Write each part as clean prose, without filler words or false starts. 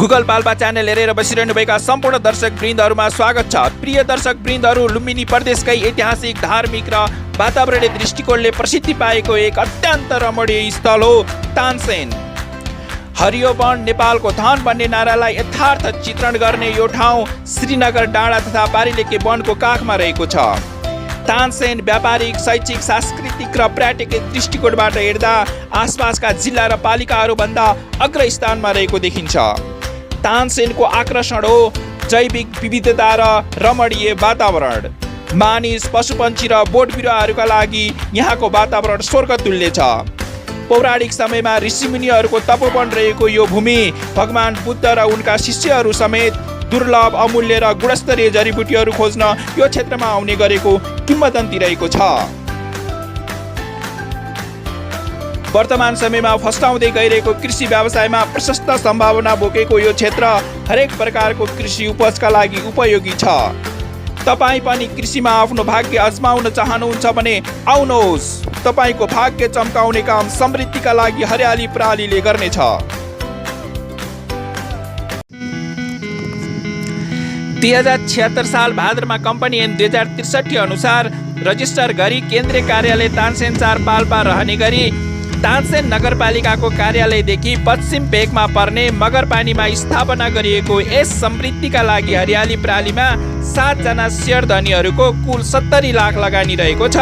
Google Palpa channel हेरेर बसिरहनुभएका सम्पूर्ण दर्शक वृन्दहरूमा स्वागत छ। प्रिय दर्शक वृन्दहरू, लुम्बिनी प्रदेशकै ऐतिहासिक, धार्मिक र वातावरणीय दृष्टिकोणले प्रसिद्धि पाएको एक अत्यन्त रमणीय स्थल हो तानसेन। हरियो वन नेपालको धन भन्ने नारालाई यथार्थ चित्रण गर्ने यो ठाउँ श्रीनगर डाँडा तथा बारीलेके वनको काखमा रहेको छ। तानसेन व्यापारिक, शैक्षिक, सांस्कृतिक र पर्यटकीय दृष्टिकोणबाट हेर्दा आसपासका जिल्ला र पालिकाहरूभन्दा अग्रस्थानमा रहेको देखिन्छ। तानसेनको आकर्षण हो जैविक विविधता र रमणीय वातावरण। मानिस, पशुपन्छी र बोट बिरुवाहरूका लागि यहाँको वातावरण स्वर्ग तुल्य छ। पौराणिक समयमा ऋषिमुनिहरूको तपोवन रहेको यो भूमि भगवान बुद्ध र उनका शिष्यहरू समेत दुर्लभ, अमूल्य र गुणस्तरीय जडीबुटीहरू खोज्न यो क्षेत्रमा आउने गरेको किम्वदन्ती रहेको छ। वर्तमान समयमा फस्टाउँदै गइरहेको कृषि व्यवसायमा प्रशस्त सम्भावना बोकेको यो क्षेत्र हरेक प्रकारको कृषि उपजका लागि उपयोगी छ। तपाईँ पनि कृषिमा आफ्नो भाग्य आजमाउन चाहनुहुन्छ भने आउनुहोस्। तपाईँको भाग्य चम्काउने काम समृद्धिका लागि हरियाली प्रणालीले गर्नेछ। 2076 साल भाद्रमा कम्पनी ऐन 2063 अनुसार रजिस्टर गरी केन्द्रीय कार्यालय तानसेन 4 पाल्पा रहने गरी तानसेन नगरपालिकाको कार्यालयदेखि पश्चिम भेगमा पर्ने मगरपानीमा स्थापना गरिएको यस समृद्धिका लागि हरियाली प्रणालीमा 7 जना शेयरधनीहरूको कुल 70 लाख लगानी रहेको छ।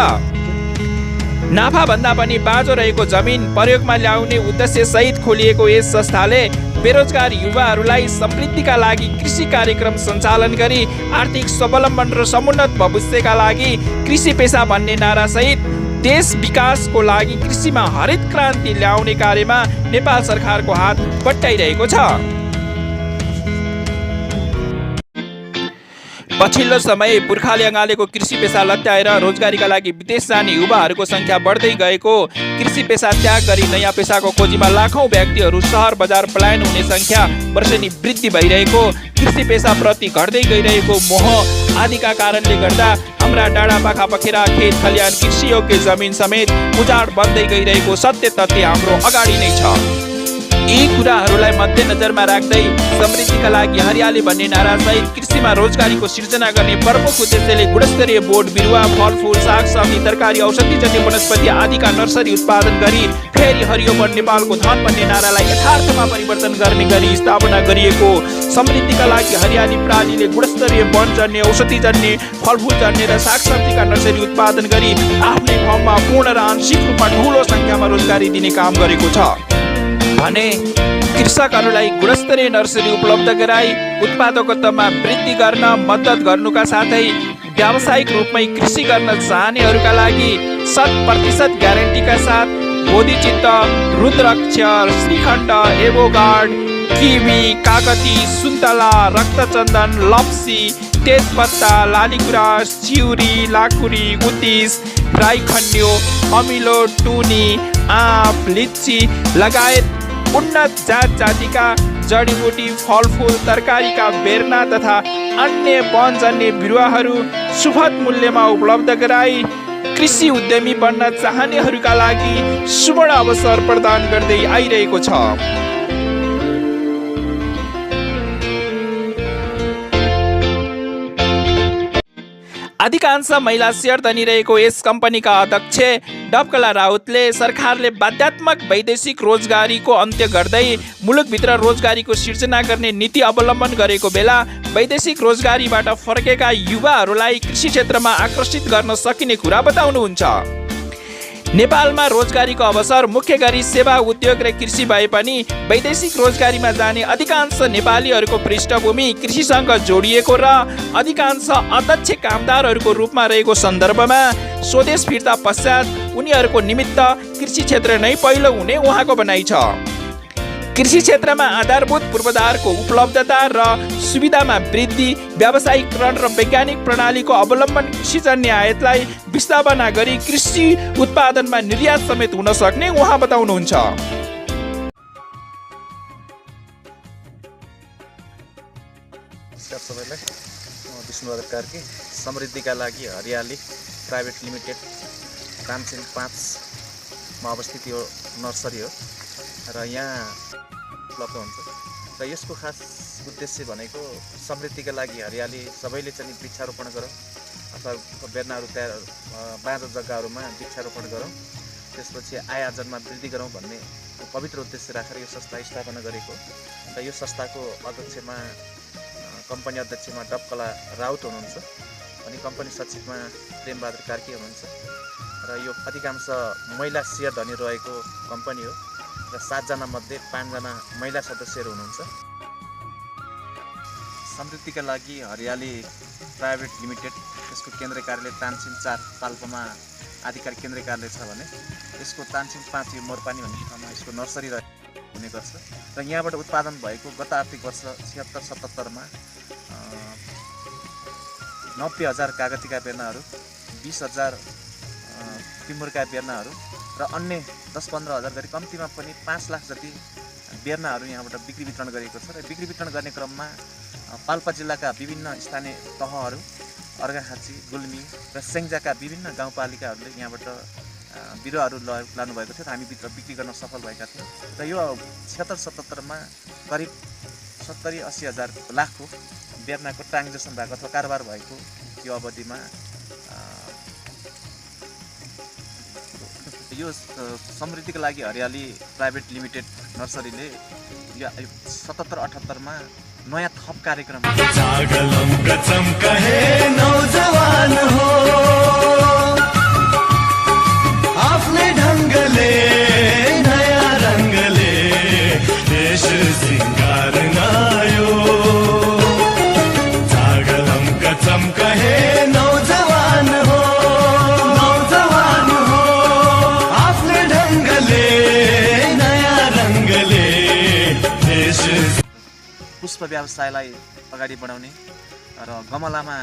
नाफा भन्दा पनि बाँझो रहेको जमिन प्रयोगमा ल्याउने उद्देश्य सहित खोलिएको यस संस्थाले बेरोजगार युवाहरूलाई समृद्धिका लागि कृषि कार्यक्रम सञ्चालन गरी आर्थिक स्वावलम्बन र समुन्नत भविष्यका लागि कृषि पेसा भन्ने नारा सहित देश विकासको लागि कृषिमा हरित क्रान्ति ल्याउने कार्यमा नेपाल सरकारको हात बटाइरहेको छ। पछिल्लो समय पुर्खाले अँगालेको कृषि पेसा लत्याएर रोजगारीका लागि विदेश जाने युवाहरूको संख्या बढ्दै गएको, कृषि पेसा त्याग गरी नयाँ पेसाको खोजीमा लाखौं व्यक्तिहरू सहर बजार पलायन हुने संख्या वर्षेनी वृद्धि भइरहेको, कृषि पेसा प्रति घट्दै गइरहेको मोह आदिका कारणले गर्दा हाम्रा डाँडा पाखा पखेरा, खेत खलियान, कृषि योग्य जमिन समेत उजाड बन्दै गइरहेको सत्य तथ्य हाम्रो अगाडि नै छ। यी कुराहरूलाई मध्यनजरमा राख्दै समृद्धिका लागि हरियाली भन्ने नारा सहित कृषिमा रोजगारीको सिर्जना गर्ने प्रमुख उद्देश्यले गुणस्तरीय बोट बिरुवा, फलफुल, सागसब्जी, तरकारी, औषधिजन्य वनस्पति आदिका नर्सरी उत्पादन गरी फेरि हरियो वन नेपालको धन भन्ने नारालाई यथार्थमा परिवर्तन गर्ने गरी स्थापना गरिएको समृद्धिका लागि हरियाली प्रणालीले गुणस्तरीय वनजन्य, औषधिजन्य, फलफुलजन्य र सागसब्जीका नर्सरी उत्पादन गरी आफ्नै ठाउँमा पूर्ण र आंशिक रूपमा ठूलो संख्यामा रोजगारी दिने काम गरेको छ भने कृषकहरूलाई गुणस्तरीय नर्सरी उपलब्ध गराई उत्पादकतामा वृद्धि गर्न मद्दत गर्नुका साथै व्यावसायिक रूपमै कृषि गर्न चाहनेहरूका लागि 100% ग्यारेन्टीका साथ बोधिचित्त, रुद्राक्ष, श्रीखण्ड, एभोगार्ड, किवी, कागती, सुन्तला, रक्तचन्दन, लप्सी, तेजपत्ता, लालीगुराँस, चिउरी, लाखुरी, उत्तिस, राईखन्यो, अमिलो, टुनी, आँप, लिच्ची लगायत उन्नत जात जातिका जडीबुटी, फलफुल, तरकारीका बेर्ना तथा अन्य वनजन्य बिरुवाहरू सुपथ मूल्यमा उपलब्ध गराई कृषि उद्यमी बन्न चाहनेहरूका लागि सुवर्ण अवसर प्रदान गर्दै आइरहेको छ। अधिकांश महिला शेयरधनी रहेको यस कम्पनीका अध्यक्ष डबकला राउतले सरकारले बाध्यात्मक वैदेशिक रोजगारीको अन्त्य गर्दै मुलुकभित्र रोजगारीको सिर्जना गर्ने नीति अवलम्बन गरेको बेला वैदेशिक रोजगारीबाट फर्केका युवाहरूलाई कृषि क्षेत्रमा आकर्षित गर्न सकिने कुरा बताउनुहुन्छ। नेपालमा रोजगारीको अवसर मुख्य गरी सेवा उद्योग र कृषि भए पनि वैदेशिक रोजगारीमा जाने अधिकांश नेपालीहरूको पृष्ठभूमि कृषिसँग जोडिएको र अधिकांश अदक्ष कामदारहरूको रूपमा रहेको सन्दर्भमा स्वदेश फिर्ता पश्चात उनीहरूको निमित्त कृषि क्षेत्र नै पहिलो हुने उहाँको भनाइ छ। कृषि क्षेत्रमा आधारभूत पूर्वाधारको उपलब्धता र सुविधामा वृद्धि, व्यावसायिकरण र वैज्ञानिक प्रणालीको अवलम्बन कृषिजन्य आयातलाई विस्तापना गरी कृषि उत्पादनमा निर्यात समेत हुन सक्ने उहाँ बताउनुहुन्छ। नमस्कार सबैलाई, म विष्णुबहादुर कार्की, समृद्धिका लागि हरियाली प्राइभेट लिमिटेड तानसेन 5 मा अवस्थित यो नर्सरी हो र यहाँ उपलब्ध हुन्छ र यसको खास उद्देश्य भनेको समृद्धिका लागि हरियाली सबैले चाहिँ वृक्षारोपण गरौँ अथवा बेर्नाहरू तयार बाँझो जग्गाहरूमा वृक्षारोपण गरौँ, त्यसपछि आय आर्जनमा वृद्धि गरौँ भन्ने पवित्र उद्देश्य राखेर यो संस्था स्थापना गरेको। र यो संस्थाको अध्यक्षमा कम्पनी अध्यक्षमा डबकला राउत हुनुहुन्छ अनि कम्पनी सचिवमा प्रेमबहादुर कार्की हुनुहुन्छ र यो अधिकांश महिला सेयर धनी रहेको कम्पनी हो र 7 जना मध्ये 5 जना महिला सदस्यहरू हुनुहुन्छ। समृद्धिका लागि हरियाली प्राइभेट लिमिटेड यसको केन्द्रीय कार्यालय तानसिम 4 पाल्पामा आधिकारिक केन्द्रीय कार्यालय छ भने यसको तानसिम 5 यो मोरपानी भन्ने ठाउँमा यसको नर्सरी हुने गर्छ र यहाँबाट उत्पादन भएको गत आर्थिक वर्ष 76-77 मा 90,000 कागतीका बेर्नाहरू, 20,000 टिमुरका बेर्नाहरू र अन्य 10-15 हजार गरी कम्तीमा पनि 5 लाख जति बेर्नाहरू यहाँबाट बिक्री वितरण गरिएको छ। र बिक्री वितरण गर्ने क्रममा पाल्पा जिल्लाका विभिन्न स्थानीय तहहरू, अर्घाखाँची, गुल्मी र सेङ्जाका विभिन्न गाउँपालिकाहरूले यहाँबाट बिरुवाहरू लानुभएको थियो र हामी भित्र बिक्री गर्न सफल भएका थियौँ। र यो 76-77 मा करिब 70-80 हजार लाखको बेर्नाको ट्रान्जेक्सन भएको अथवा कारोबार भएको यो अवधिमा यो समृद्धिको लागि हरियाली प्राइभेट लिमिटेड नर्सरीले यो 77-78 मा नयाँ थप कार्यक्रम जागलम गचम कहे नौजवान हो आफ्नै ढङ्गले नयाँ रङ्गले देश सिंगार्न आयो। जागलम गचम कहे नौजवान हो आफ्नै ढङ्गले नयाँ रङ्गले देश। पुष्प व्यवसायलाई अगाडि बढाउने र गमलामा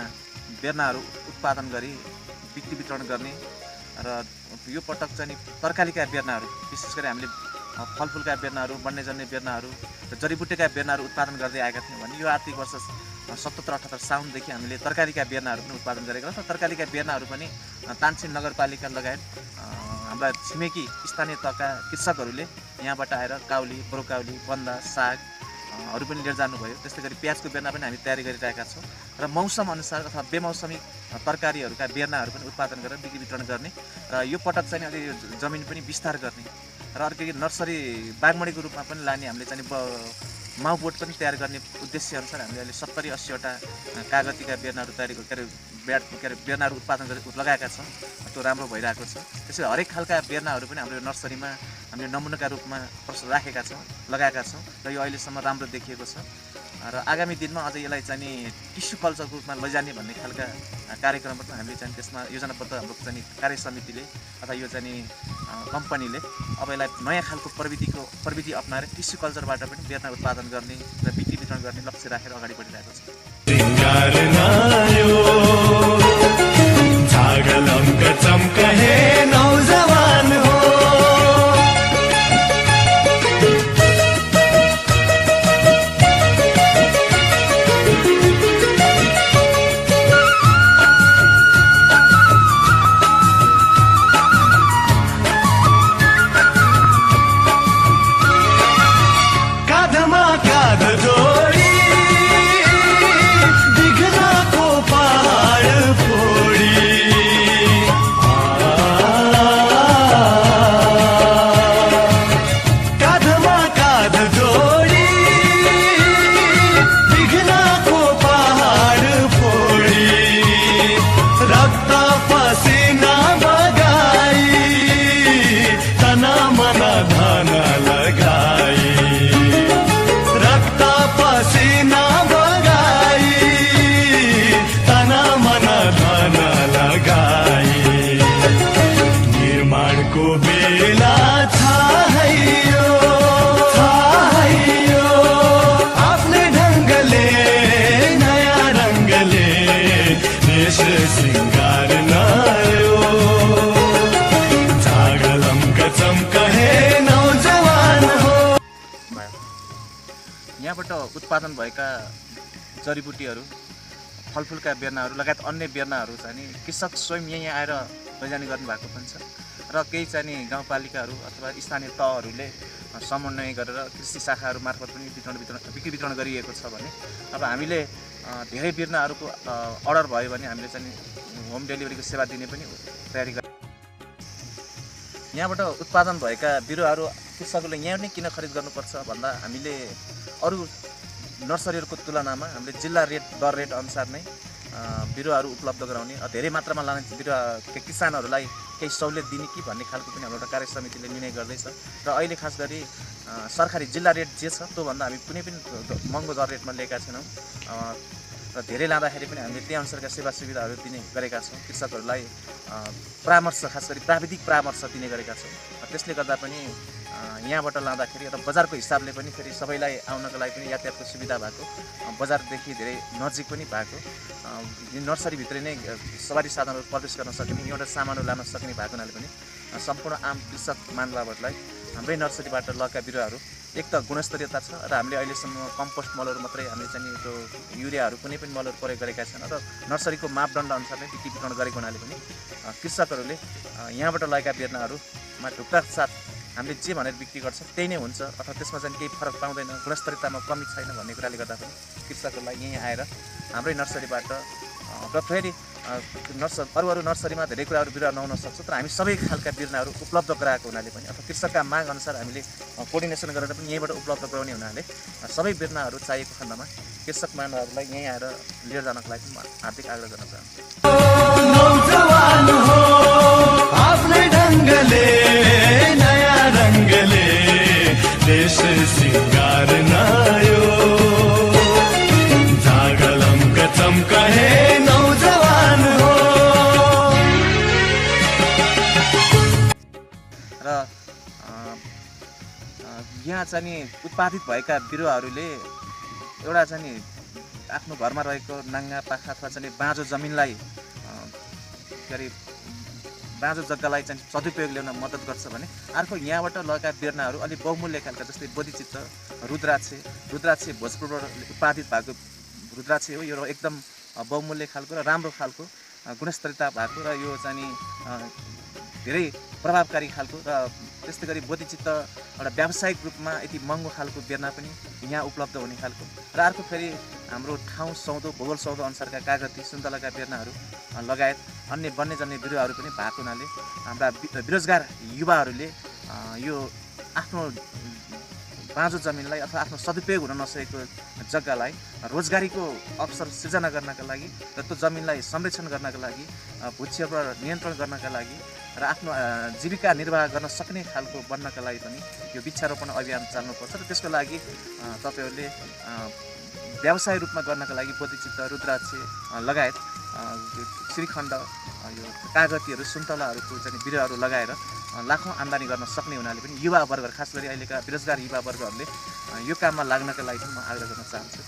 बेर्नाहरू उत्पादन गरी बिक्री वितरण गर्ने र यो पटक चाहिँ तरकारीका बेर्नाहरू विशेष गरी हामीले फलफुलका बेर्नाहरू, बन्नेजन्ने बेर्नाहरू र जडीबुटीका बेर्नाहरू उत्पादन गर्दै आएका थियौँ भने यो आर्थिक वर्ष 77-78 साउनदेखि हामीले तरकारीका बेर्नाहरू पनि उत्पादन गरेका छौँ। तरकारीका बेर्नाहरू पनि तानसिम नगरपालिका लगायत हाम्रा छिमेकी स्थानीय तहका कृषकहरूले यहाँबाट आएर काउली, ब्रोकाउली, बन्दा, साग हरू पनि लिएर जानुभयो। त्यस्तै गरी प्याजको बेर्ना पनि हामी तयारी गरिरहेका छौँ र मौसम अनुसार अथवा बेमौसमी तरकारीहरूका बेर्नाहरू पनि उत्पादन गरेर बिक्री वितरण गर्ने र यो पटक चाहिँ अलि जमिन पनि विस्तार गर्ने र अर्को नर्सरी बागमडीको रूपमा पनि लाने हामीले चाहिँ माउ बोट पनि तयार गर्ने उद्देश्य अनुसार हामीले अहिले 70-80 वटा कागतीका बेर्नाहरू तयारी बेर्नाहरू उत्पादन गरेर लगाएका छौँ। त्यो राम्रो भइरहेको छ। त्यसैले हरेक खालका बेर्नाहरू पनि हाम्रो नर्सरीमा हामीले नमुनाका रूपमा राखेका छौँ, लगाएका छौँ र यो अहिलेसम्म राम्रो देखिएको छ र आगामी दिनमा अझै यसलाई चाहिँ टिस्यु कल्चरको रूपमा लैजाने भन्ने खालका कार्यक्रमहरू हामीले चाहिँ त्यसमा योजनाबद्ध हाम्रो चाहिँ कार्य समितिले अथवा यो चाहिँ कम्पनीले अब यसलाई नयाँ खालको प्रविधि अपनाएर टिस्यु कल्चरबाट पनि बेर्ना उत्पादन गर्ने र बिक्री वितरण गर्ने लक्ष्य राखेर अगाडि बढिरहेको छ। जागलम गचम कहे नौजवान हो यहाँबाट उत्पादन भएका जडीबुटीहरू, फलफुलका बेर्नाहरू लगायत अन्य बेर्नाहरू चाहिँ कृषक स्वयं यहाँ आएर लैजाने गर्नुभएको पनि छ र र केही चाहिँ नि गाउँपालिकाहरू अथवा स्थानीय तहहरूले समन्वय गरेर कृषि शाखाहरू मार्फत पनि बिक्री वितरण गरिएको छ भने अब हामीले धेरै बिरुवाहरूको अर्डर भयो भने हामीले चाहिँ होम डेलिभरीको सेवा दिने पनि तयारी गर्छौँ। यहाँबाट उत्पादन भएका बिरुवाहरू कृषकहरूले यहाँ नै किन खरिद गर्नुपर्छ भन्दा हामीले अरू नर्सरीहरूको तुलनामा हामीले जिल्ला दर रेट अनुसार नै बिरुवाहरू उपलब्ध गराउने, धेरै मात्रामा लाने बिरुवा किसानहरूलाई केही सहुलियत दिने कि भन्ने खालको पनि हाम्रो एउटा कार्य समितिले निर्णय गर्दैछ। र अहिले खास गरी सरकारी जिल्ला रेट जे छ त्योभन्दा हामी कुनै पनि महँगो दर रेटमा लिएका छैनौँ र धेरै लाँदाखेरि पनि हामीले त्यही अनुसारका सेवा सुविधाहरू दिने गरेका छौँ। कृषकहरूलाई परामर्श, खास गरी प्राविधिक परामर्श दिने गरेका छौँ। त्यसले गर्दा पनि यहाँबाट लाँदाखेरि र बजारको हिसाबले पनि फेरि सबैलाई आउनको लागि पनि यातायातको सुविधा भएको, बजारदेखि धेरै नजिक पनि भएको, नर्सरीभित्रै नै सवारी साधनहरू प्रवेश गर्न सक्ने, एउटा सामानहरू लान सक्ने भएको हुनाले पनि सम्पूर्ण आम कृषक महानुभावहरूलाई हाम्रै नर्सरीबाट लगेका बिरुवाहरू एक त गुणस्तरीयता छ र हामीले अहिलेसम्म कम्पोस्ट मलहरू मात्रै हामीले चाहिँ त्यो युरियाहरू कुनै पनि मलहरू प्रयोग गरेका छैन र नर्सरीको मापदण्ड अनुसार नै बिक्री वितरण गरेको हुनाले पनि कृषकहरूले यहाँबाट लगेका बिरुवाहरूमा ढुक्का साथ हामीले जे भनेर बिक्री गर्छौँ त्यही नै हुन्छ अथवा त्यसमा चाहिँ केही फरक पाउँदैन, गुणस्तरीयतामा कमी छैन भन्ने कुराले गर्दा पनि कृषकहरूलाई यहीँ आएर हाम्रै नर्सरीबाट र फेरि अरू नर्सरीमा धेरै कुराहरू बिरुवा नहुन सक्छ, तर हामी सबै खालका बिरुवाहरू उपलब्ध गराएको हुनाले पनि अथवा कृषकका माग अनुसार हामीले कोर्डिनेसन गरेर पनि यहीँबाट उपलब्ध गराउने हुनाले सबै बिरुवाहरू चाहिएको खण्डमा कृषक महानुभावहरूलाई यहीँ आएर लिएर जानको लागि म हार्दिक आग्रह गर्न चाहन्छु। नौजवान हो आफ्नै ढङ्गले नयाँ रङ्गले देश सिंगार्न यो झागलम्क चम्का हे नौजवान हो। र यहाँ चाहिँ नि उत्पादित भएका बिरुवाहरूले एउटा चाहिँ नि आफ्नो घरमा रहेको नाङ्गा पाखा अथवा चाहिँ बाँझो जमिनलाई के अरे बाँझो जग्गालाई चाहिँ सदुपयोग ल्याउन मद्दत गर्छ भने अर्को यहाँबाट लगेका बिरुवाहरू अलिक बहुमूल्य खालका जस्तै बोधिचित्त, रुद्राक्षे भोजपुरबाट उत्पादित भएको रुद्राक्षे हो। यो एकदम बहुमूल्य खालको र राम्रो खालको गुणस्तरीयता भएको र यो चाहिँ नि धेरै प्रभावकारी खालको र त्यस्तै गरी बोधिचित्त एउटा व्यावसायिक रूपमा यति महँगो खालको बिरुवा पनि यहाँ उपलब्ध हुने खालको र अर्को फेरि हाम्रो ठाउँ सौदो भूगोल सौदो अनुसारका कागती सुन्तलाका बिरुवाहरू लगायत अन्य वन्यजन्य बिरुवाहरू पनि भएको हुनाले हाम्रा बेरोजगार युवाहरूले यो आफ्नो बाँझो जमिनलाई अथवा आफ्नो सदुपयोग हुन नसकेको जग्गालाई रोजगारीको अवसर सृजना गर्नका लागि र त्यो जमिनलाई संरक्षण गर्नका लागि, भूक्षयबाट नियन्त्रण गर्नका लागि र आफ्नो जीविका निर्वाह गर्न सक्ने खालको बन्नका लागि पनि यो वृक्षारोपण अभियान चाल्नुपर्छ। र त्यसको लागि तपाईँहरूले व्यवसाय रूपमा गर्नका लागि बोधिचित्त, रुद्राक्ष लगायत श्रीखण्ड, यो कागतीहरू, सुन्तलाहरूको चाहिँ बिरुवाहरू लगाएर लाखौँ आम्दानी गर्न सक्ने हुनाले पनि युवा वर्ग, खास गरी अहिलेका बेरोजगार युवा वर्गहरूले यो काममा लाग्नका लागि पनि म आग्रह गर्न चाहन्छु।